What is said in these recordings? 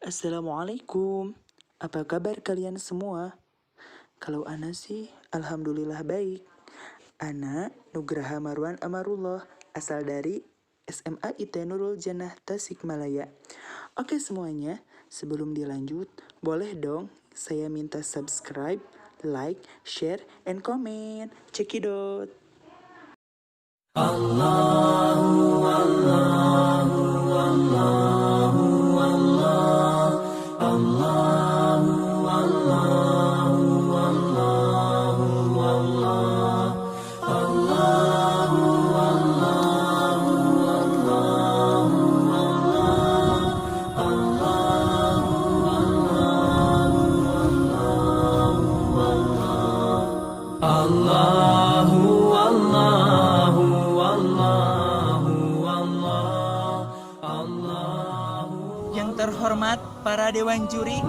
Assalamualaikum. Apa kabar kalian semua? Kalau Ana sih, alhamdulillah baik. Ana Nugraha Marwan Amarullah, asal dari SMA IT Nurul Jannah Tasikmalaya. Oke semuanya, sebelum dilanjut, boleh dong saya minta subscribe, like, share, and comment. Cekidot. Yang terhormat para dewan juri,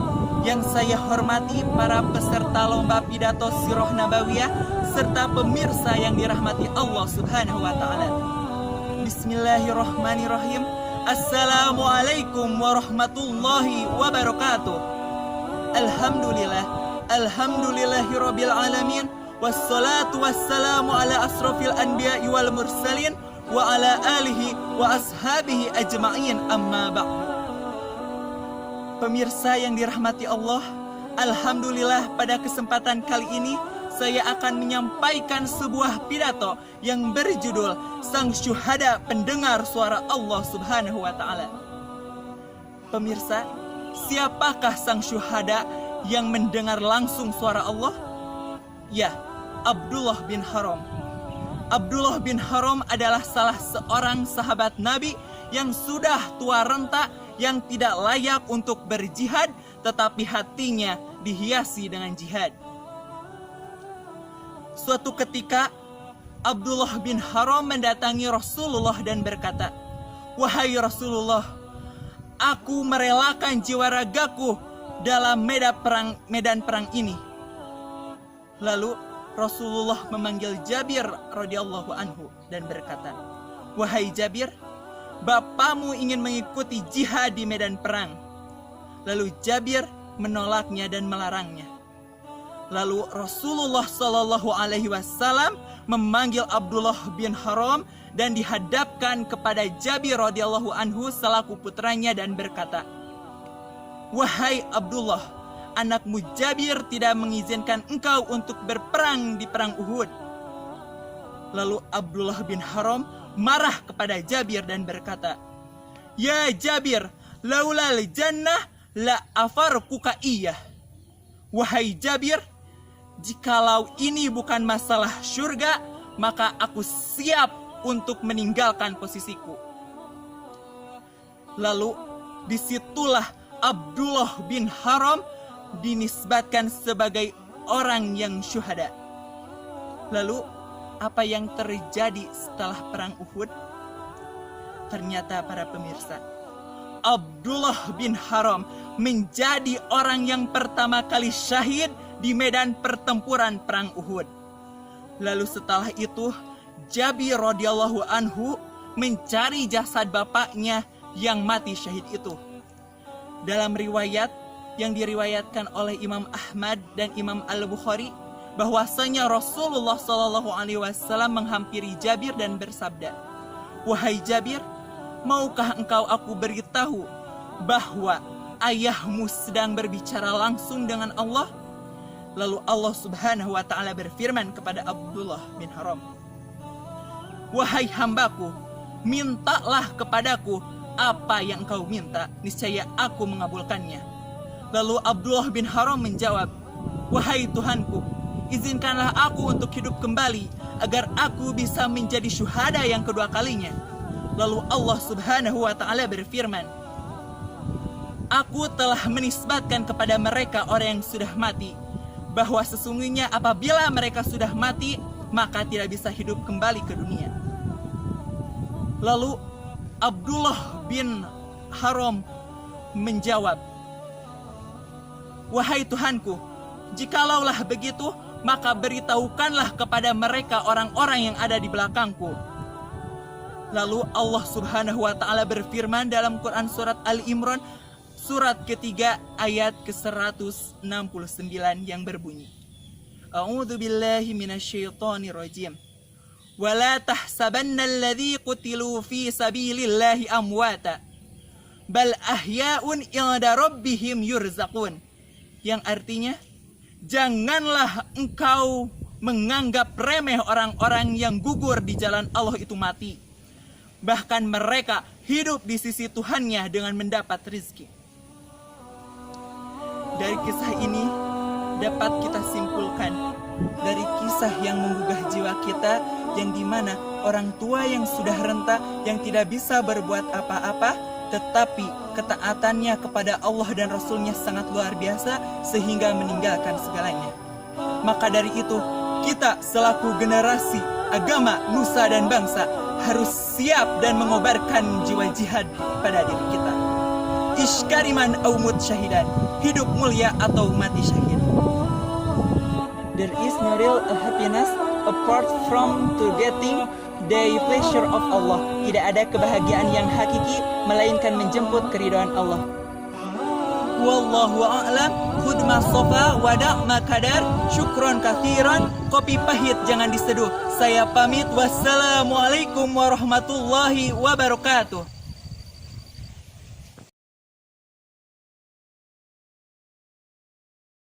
yang saya hormati para peserta lomba pidato sirah nabawiyah, serta pemirsa yang dirahmati Allah Subhanahu wa Ta'ala. Bismillahirrahmanirrahim. Assalamualaikum warahmatullahi wabarakatuh. Alhamdulillahirabbil alamin, wassalatu wassalamu ala asrofil anbiya'i wal mursalin wa ala alihi wa ashabihi ajma'in, amma ba'du. Pemirsa yang dirahmati Allah, alhamdulillah pada kesempatan kali ini saya akan menyampaikan sebuah pidato yang berjudul Sang Syuhada Pendengar Suara Allah Subhanahu wa Ta'ala. Pemirsa, siapakah sang syuhada yang mendengar langsung suara Allah? Ya, Abdullah bin Haram. Abdullah bin Haram adalah salah seorang sahabat Nabi yang sudah tua renta, yang tidak layak untuk berjihad, tetapi hatinya dihiasi dengan jihad. Suatu ketika, Abdullah bin Haram mendatangi Rasulullah dan berkata, "Wahai Rasulullah, aku merelakan jiwa ragaku dalam medan perang ini." Lalu Rasulullah memanggil Jabir radhiyallahu anhu dan berkata, "Wahai Jabir, Bapamu ingin mengikuti jihad di medan perang." Lalu Jabir menolaknya dan melarangnya. Lalu Rasulullah Shallallahu Alaihi Wasallam memanggil Abdullah bin Haram dan dihadapkan kepada Jabir radhiyallahu anhu selaku putranya dan berkata, "Wahai Abdullah, anakmu Jabir tidak mengizinkan engkau untuk berperang di perang Uhud." Lalu Abdullah bin Haram marah kepada Jabir dan berkata, "Ya Jabir, laulal jannah la afarkuka iyah." Wahai Jabir, jikalau ini bukan masalah surga, maka aku siap untuk meninggalkan posisiku. Lalu disitulah Abdullah bin Haram dinisbatkan sebagai orang yang syuhada. Lalu apa yang terjadi setelah perang Uhud? Ternyata para pemirsa, Abdullah bin Haram menjadi orang yang pertama kali syahid di medan pertempuran perang Uhud. Lalu setelah itu Jabir radhiyallahu anhu mencari jasad bapaknya yang mati syahid itu. Dalam riwayat yang diriwayatkan oleh Imam Ahmad dan Imam Al-Bukhari, bahwasanya Rasulullah Shallallahu Alaihi Wasallam menghampiri Jabir dan bersabda, "Wahai Jabir, maukah engkau aku beritahu bahwa ayahmu sedang berbicara langsung dengan Allah?" Lalu Allah Subhanahu wa Ta'ala berfirman kepada Abdullah bin Haram, "Wahai hambaku, mintalah kepadaku apa yang engkau minta, niscaya aku mengabulkannya." Lalu Abdullah bin Haram menjawab, "Wahai Tuhanku, izinkanlah aku untuk hidup kembali agar aku bisa menjadi syuhada yang kedua kalinya." Lalu Allah Subhanahu wa Ta'ala berfirman, "Aku telah menisbatkan kepada mereka orang yang sudah mati, bahwa sesungguhnya apabila mereka sudah mati, maka tidak bisa hidup kembali ke dunia." Lalu Abdullah bin Haram menjawab, "Wahai Tuhanku, jikalaulah begitu, maka beritahukanlah kepada mereka orang-orang yang ada di belakangku." Lalu Allah Subhanahu wa Ta'ala berfirman dalam Quran surat Ali Imran surat ketiga ayat ke-169 yang berbunyi, A'udzu billahi minasyaitonir rajim. Wala tahsabanna alladzi qutilu fi sabilillahi amwata bal ahya'un 'inda rabbihim yurzaqun. Yang artinya, janganlah engkau menganggap remeh orang-orang yang gugur di jalan Allah itu mati. Bahkan mereka hidup di sisi Tuhannya dengan mendapat rizki. Dari kisah ini dapat kita simpulkan dari kisah yang menggugah jiwa kita, yang dimana orang tua yang sudah renta, yang tidak bisa berbuat apa-apa, tetapi ketaatannya kepada Allah dan Rasulnya sangat luar biasa sehingga meninggalkan segalanya. Maka dari itu, kita selaku generasi agama, nusa dan bangsa harus siap dan mengobarkan jiwa jihad pada diri kita. Ishkariman au mut syahidan, hidup mulia atau mati syahid. There is no real happiness apart from to getting the pleasure of Allah. Tidak ada kebahagiaan yang hakiki melainkan menjemput keridhaan Allah. Wallahu a'lam. Khudh ma sofa wada' ma kadar. Syukron kathiran. Kopi pahit jangan diseduh. Saya pamit. Wassalamualaikum warahmatullahi wabarakatuh.